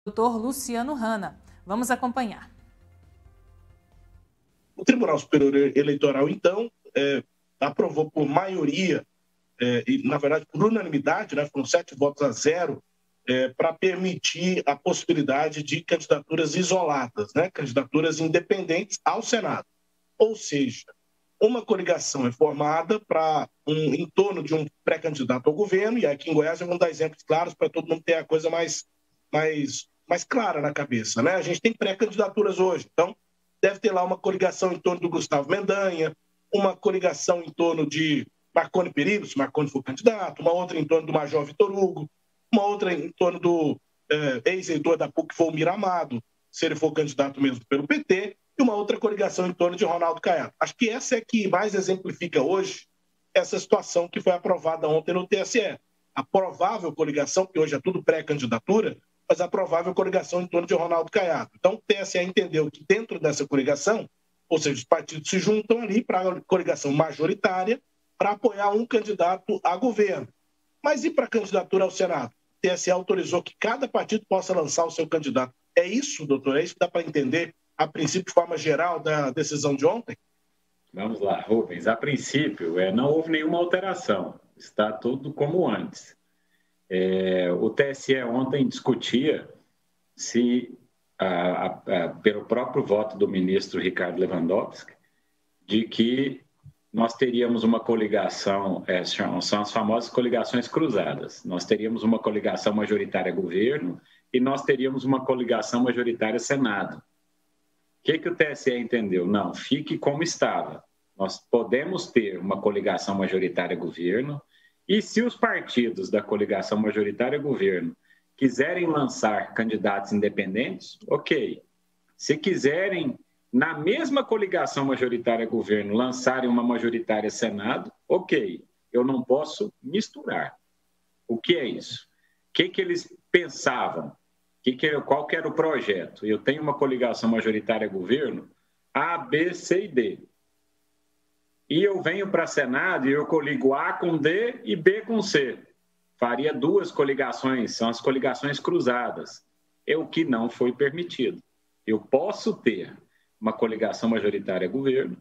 doutor Luciano Hanna. Vamos acompanhar. O Tribunal Superior Eleitoral, então, aprovou por maioria, e na verdade por unanimidade, né, foram 7 votos a 0, para permitir a possibilidade de candidaturas isoladas, né, candidaturas independentes ao Senado. Ou seja, uma coligação é formada em torno de um pré-candidato ao governo, e aqui em Goiás vamos dar exemplos claros para todo mundo ter a coisa mais clara na cabeça, né? A gente tem pré-candidaturas hoje, então deve ter lá uma coligação em torno do Gustavo Mendanha, uma coligação em torno de Marconi Perillo, se Marconi for candidato, uma outra em torno do Major Vitor Hugo, uma outra em torno do ex-reitor da PUC, Volmir Amado, se ele for candidato mesmo pelo PT, e uma outra coligação em torno de Ronaldo Caiado. Acho que essa é que mais exemplifica hoje essa situação que foi aprovada ontem no TSE. A provável coligação, que hoje é tudo pré-candidatura, mas a provável coligação em torno de Ronaldo Caiado. Então, o TSE entendeu que dentro dessa coligação, ou seja, os partidos se juntam ali para a coligação majoritária para apoiar um candidato a governo. Mas e para a candidatura ao Senado? O TSE autorizou que cada partido possa lançar o seu candidato. É isso, doutor? É isso que dá para entender, a princípio, de forma geral, da decisão de ontem? Vamos lá, Rubens. A princípio, não houve nenhuma alteração. Está tudo como antes. O TSE ontem discutia se, pelo próprio voto do ministro Ricardo Lewandowski, de que nós teríamos uma coligação, são as famosas coligações cruzadas. Nós teríamos uma coligação majoritária governo e nós teríamos uma coligação majoritária Senado. O que o TSE entendeu? Não, fique como estava. Nós podemos ter uma coligação majoritária governo e se os partidos da coligação majoritária governo quiserem lançar candidatos independentes, ok. Se quiserem, na mesma coligação majoritária governo, lançarem uma majoritária Senado, ok. Eu não posso misturar. O que é isso? O que eles pensavam? Qual que era o projeto? Eu tenho uma coligação majoritária governo, A, B, C e D. E eu venho para Senado e eu coligo A com D e B com C. Faria 2 coligações, são as coligações cruzadas. É o que não foi permitido. Eu posso ter uma coligação majoritária governo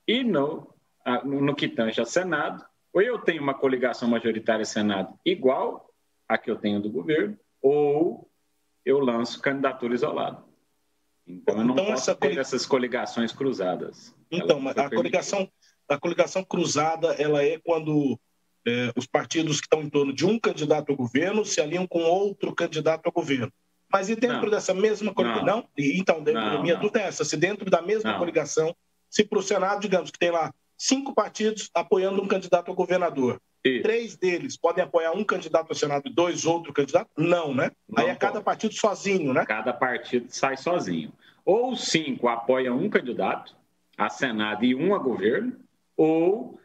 e no que tange a Senado, ou eu tenho uma coligação majoritária Senado igual a que eu tenho do governo, ou eu lanço candidatura isolada. Então, eu não posso ter essas coligações cruzadas. Então, a coligação cruzada, ela é quando os partidos que estão em torno de um candidato ao governo se alinham com outro candidato ao governo. Mas e dentro dessa mesma coligação? Não? Então, a minha dúvida é essa. Se dentro da mesma coligação, se para o Senado, digamos que tem lá 5 partidos apoiando um candidato ao governador, Isso. 3 deles podem apoiar um candidato ao Senado e 2 outro candidato? Não, né? Não aí é cada partido sozinho, né? Cada partido sai sozinho. Ou 5 apoiam um candidato a Senado e um a governo, ou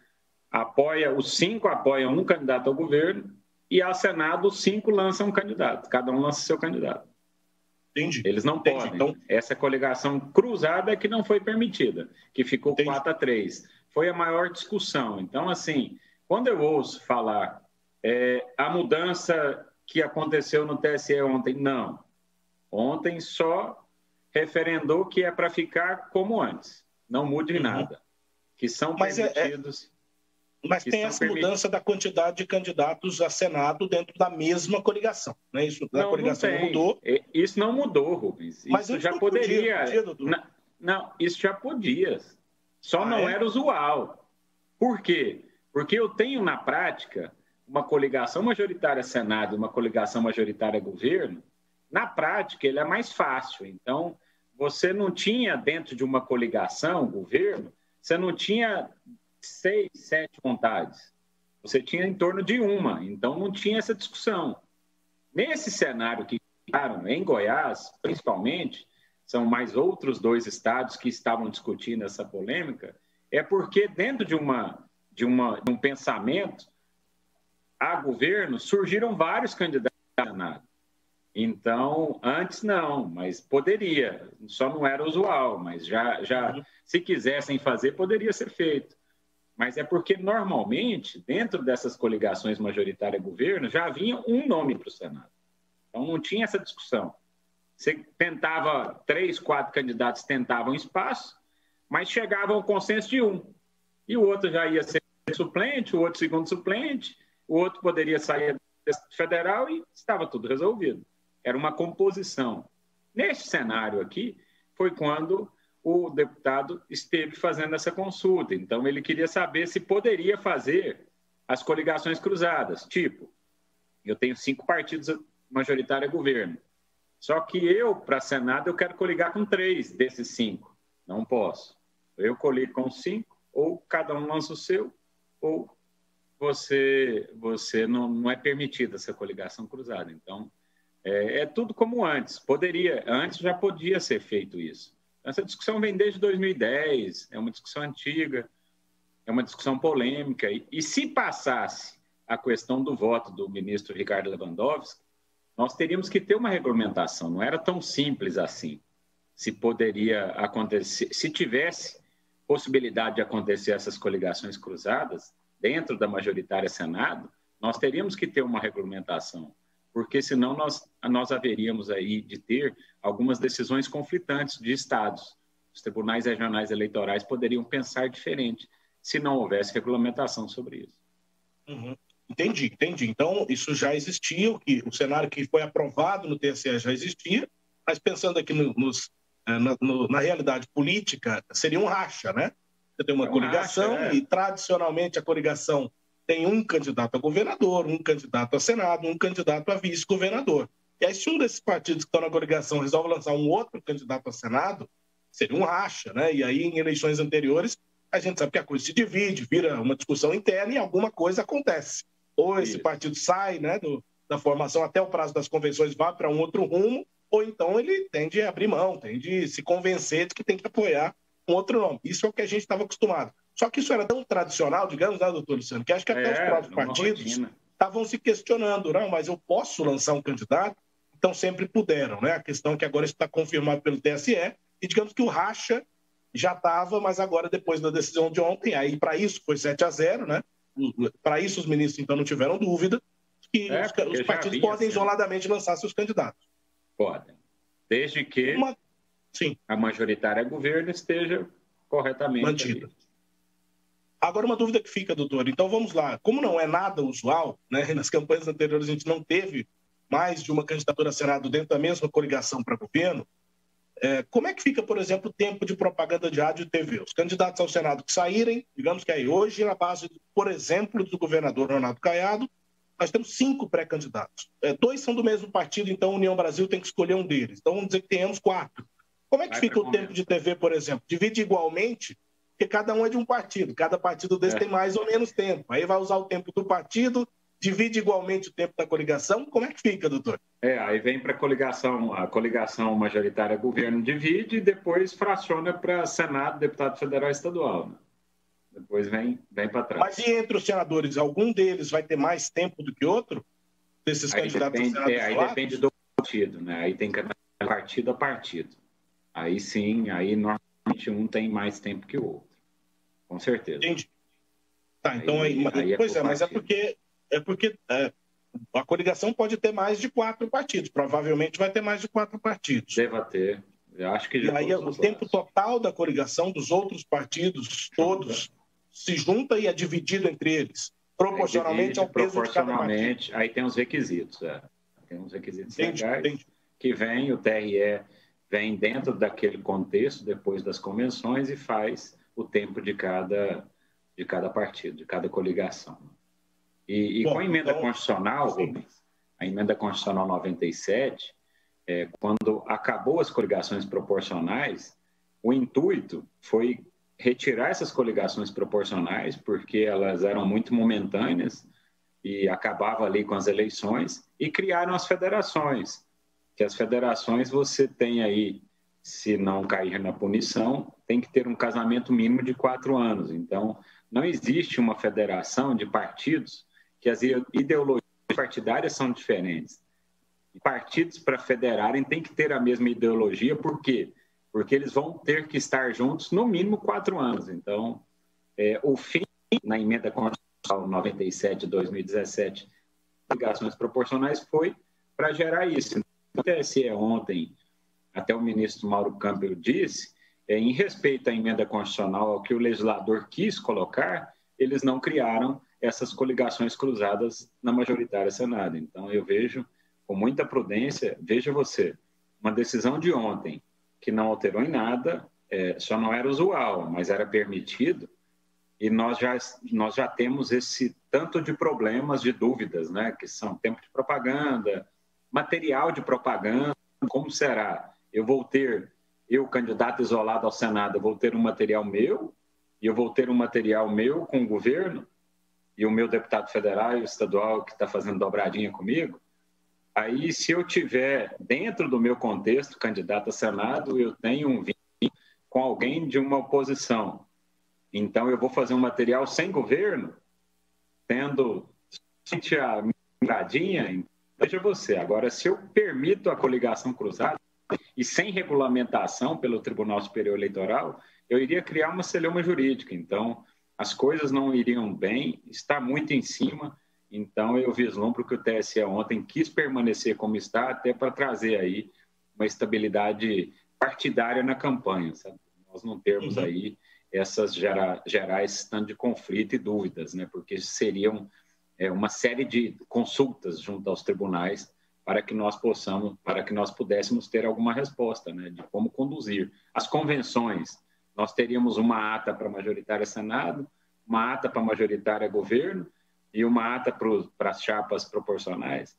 os 5 apoiam um candidato ao governo e a Senado os 5 lançam um candidato. Cada um lança seu candidato. Entendi. Eles não podem. Então, essa coligação cruzada é que não foi permitida, que ficou 4-3. Foi a maior discussão. Então, assim, quando eu ouço falar a mudança que aconteceu no TSE ontem, não. Ontem só referendou que é para ficar como antes. Não mude nada. Que são permitidos... Mas tem essa mudança da quantidade de candidatos a Senado dentro da mesma coligação. Né? Isso, a coligação não mudou. Isso não mudou, Rubens. Mas isso já poderia. Não, isso já podia. Só não era usual. Por quê? Porque eu tenho, na prática, uma coligação majoritária Senado e uma coligação majoritária governo. Na prática, ele é mais fácil. Então, você não tinha, dentro de uma coligação, governo, você não tinha 6, 7 vontades. Você tinha em torno de uma, então não tinha essa discussão. Nesse cenário que ficaram em Goiás, principalmente, são mais outros 2 estados que estavam discutindo essa polêmica, é porque dentro de um pensamento a governo surgiram vários candidatos a Senado. Então, antes não, mas poderia, só não era usual, mas já se quisessem fazer, poderia ser feito. Mas é porque, normalmente, dentro dessas coligações majoritária-governo, já havia um nome para o Senado. Então, não tinha essa discussão. Você tentava, 3, 4 candidatos tentavam espaço, mas chegavam ao consenso de um. E o outro já ia ser suplente, o outro segundo suplente, o outro poderia sair federal e estava tudo resolvido. Era uma composição. Neste cenário aqui, foi quando o deputado esteve fazendo essa consulta. Então, ele queria saber se poderia fazer as coligações cruzadas. Tipo, eu tenho 5 partidos majoritários a governo. Só que eu, para Senado, eu quero coligar com 3 desses 5. Não posso. Eu coligo com 5, ou cada um lança o seu, ou você não é permitida essa coligação cruzada. Então, é tudo como antes. Antes já podia ser feito isso. Essa discussão vem desde 2010, é uma discussão antiga, é uma discussão polêmica. E se passasse a questão do voto do ministro Ricardo Lewandowski, nós teríamos que ter uma regulamentação. Não era tão simples assim. Se poderia acontecer, se tivesse possibilidade de acontecer essas coligações cruzadas dentro da majoritária Senado, nós teríamos que ter uma regulamentação, porque senão nós haveríamos aí de ter algumas decisões conflitantes de estados. Os tribunais regionais eleitorais poderiam pensar diferente se não houvesse regulamentação sobre isso. Uhum. Entendi. Então, isso já existia, o cenário que foi aprovado no TSE já existia, mas pensando aqui na realidade política, seria um racha, né? Você tem uma coligação racha, e, tradicionalmente, a coligação tem um candidato a governador, um candidato a Senado, um candidato a vice-governador. E aí, se um desses partidos que estão na coligação resolve lançar um outro candidato a Senado, seria um racha, né? E aí, em eleições anteriores, a gente sabe que a coisa se divide, vira uma discussão interna e alguma coisa acontece. Ou esse partido sai, né, da formação até o prazo das convenções, vai para um outro rumo, ou então ele tende a abrir mão, tende a se convencer de que tem que apoiar um outro nome. Isso é o que a gente estava acostumado. Só que isso era tão tradicional, digamos, né, doutor Luciano, que acho que até os próprios partidos estavam se questionando, não, mas eu posso lançar um candidato? Então sempre puderam, né? A questão é que agora está confirmado pelo TSE, e digamos que o racha já estava, mas agora, depois da decisão de ontem, aí para isso foi 7-0, né? Para isso os ministros, então, não tiveram dúvida que os partidos podem isoladamente lançar seus candidatos. Podem, desde que a majoritária governo esteja corretamente mantida. Agora, uma dúvida que fica, doutor. Então, vamos lá. Como não é nada usual, né? Nas campanhas anteriores a gente não teve mais de uma candidatura a Senado dentro da mesma coligação para governo, como é que fica, por exemplo, o tempo de propaganda de rádio e TV? Os candidatos ao Senado que saírem, digamos que aí hoje, na base, por exemplo, do governador Ronaldo Caiado, nós temos 5 pré-candidatos. 2 são do mesmo partido, então a União Brasil tem que escolher um deles. Então vamos dizer que tenhamos 4. Como é que fica o tempo de TV, por exemplo? Divide igualmente, porque cada um é de um partido. Cada partido desse tem mais ou menos tempo. Aí vai usar o tempo do partido, divide igualmente o tempo da coligação. Como é que fica, doutor? Aí vem para a coligação majoritária governo divide e depois fraciona para Senado, deputado federal e estadual. Né? Depois vem para trás. Mas e entre os senadores, algum deles vai ter mais tempo do que outro? Desses candidatos a Senado? Aí depende do partido, né? Aí tem que partido a partido. Aí sim, aí normalmente um tem mais tempo que o outro. Com certeza. Entendi. Tá, então pois é, mas é porque a coligação pode ter mais de 4 partidos. Provavelmente vai ter mais de 4 partidos. Deva ter. Eu acho que e aí o tempo total da coligação dos outros partidos todos se junta e é dividido entre eles, proporcionalmente ao peso de cada partido. Aí tem os requisitos. Tem uns requisitos legais que vem, o TRE vem dentro daquele contexto, depois das convenções, e faz o tempo de cada partido, de cada coligação. E com a emenda constitucional, Rubens, a emenda constitucional 97, quando acabou as coligações proporcionais, o intuito foi retirar essas coligações proporcionais, porque elas eram muito momentâneas e acabava ali com as eleições, e criaram as federações, que as federações você tem aí, se não cair na punição, tem que ter um casamento mínimo de 4 anos. Então, não existe uma federação de partidos que as ideologias partidárias são diferentes. Partidos, para federarem, têm que ter a mesma ideologia. Por quê? Porque eles vão ter que estar juntos no mínimo 4 anos. Então, o fim, na emenda constitucional 97 de 2017, ligações proporcionais, foi para gerar isso. O TSE ontem até o ministro Mauro Campbell disse, em respeito à emenda constitucional, ao que o legislador quis colocar, eles não criaram essas coligações cruzadas na majoritária Senado. Então, eu vejo com muita prudência, veja você, uma decisão de ontem que não alterou em nada, só não era usual, mas era permitido, e nós já temos esse tanto de problemas, de dúvidas, né, que são tempo de propaganda, material de propaganda, como será? Eu, candidato isolado ao Senado, vou ter um material meu, e eu vou ter um material meu com o governo, e o meu deputado federal e o estadual que está fazendo dobradinha comigo. Aí, se eu tiver, dentro do meu contexto, candidato a Senado, eu tenho um vínculo com alguém de uma oposição. Então, eu vou fazer um material sem governo, tendo a dobradinha. Veja você, agora, se eu permito a coligação cruzada, e sem regulamentação pelo Tribunal Superior Eleitoral, eu iria criar uma celeuma jurídica. Então, as coisas não iriam bem, está muito em cima. Então, eu vislumbro que o TSE ontem quis permanecer como está, até para trazer aí uma estabilidade partidária na campanha, sabe? Nós não termos aí essas gerais tanto de conflito e dúvidas, né? Porque seriam uma série de consultas junto aos tribunais para que nós pudéssemos ter alguma resposta, né, de como conduzir. As convenções, nós teríamos uma ata para a majoritária Senado, uma ata para a majoritária governo e uma ata para as chapas proporcionais.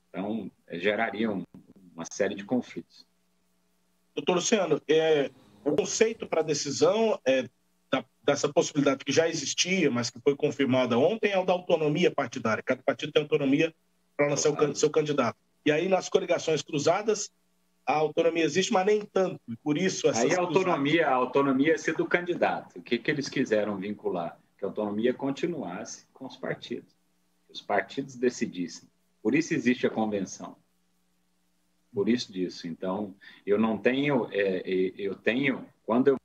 Então, gerariam uma série de conflitos. Doutor Luciano, o conceito para a decisão dessa possibilidade que já existia, mas que foi confirmada ontem, é o da autonomia partidária. Cada partido tem autonomia para lançar o seu candidato. E aí, nas coligações cruzadas, a autonomia existe, mas nem tanto. E por isso aí a autonomia é ser do candidato. O que eles quiseram vincular? Que a autonomia continuasse com os partidos. Que os partidos decidissem. Por isso existe a convenção. Por isso disso. Então, eu não tenho... Quando eu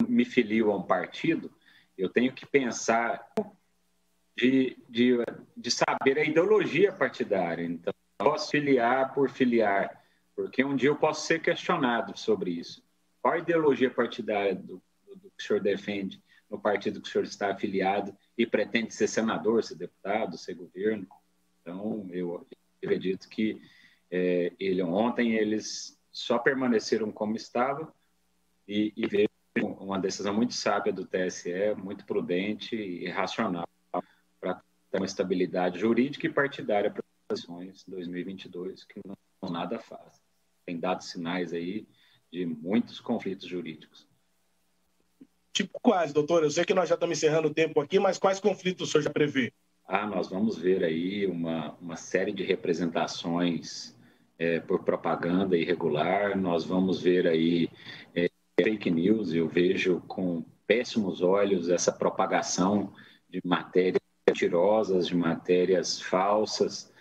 me filio a um partido, eu tenho que pensar de saber a ideologia partidária. Então, eu posso filiar por filiar, porque um dia eu posso ser questionado sobre isso. Qual a ideologia partidária do que o senhor defende no partido que o senhor está afiliado e pretende ser senador, ser deputado, ser governo? Então, eu acredito que ontem eles só permaneceram como estavam e vejo uma decisão muito sábia do TSE, muito prudente e racional, para ter uma estabilidade jurídica e partidária para as eleições 2022, que não são nada fácil. Tem dado sinais aí de muitos conflitos jurídicos. Tipo quais, doutor? Eu sei que nós já estamos encerrando o tempo aqui, mas quais conflitos o senhor já prevê? Nós vamos ver aí uma série de representações por propaganda irregular, nós vamos ver aí fake news. Eu vejo com péssimos olhos essa propagação de matérias mentirosas, de matérias falsas,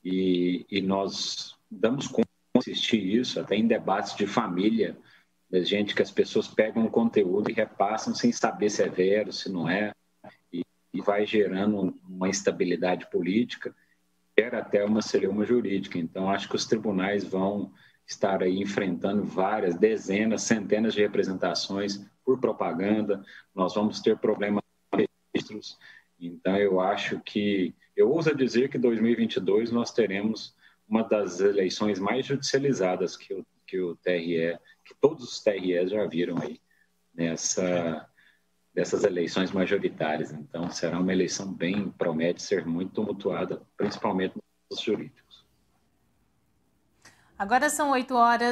e nós damos conta de assistir isso, até em debates de família, da gente que as pessoas pegam um conteúdo e repassam sem saber se é vero, se não é, e vai gerando uma instabilidade política, gera até uma celeuma jurídica. Então, acho que os tribunais vão estar aí enfrentando várias, dezenas, centenas de representações por propaganda, nós vamos ter problemas com registros. Então, eu ouso dizer que 2022 nós teremos uma das eleições mais judicializadas que o TRE, que todos os TREs já viram aí, dessas eleições majoritárias. Então, será uma eleição promete ser muito tumultuada, principalmente nos jurídicos. Agora são 8 horas.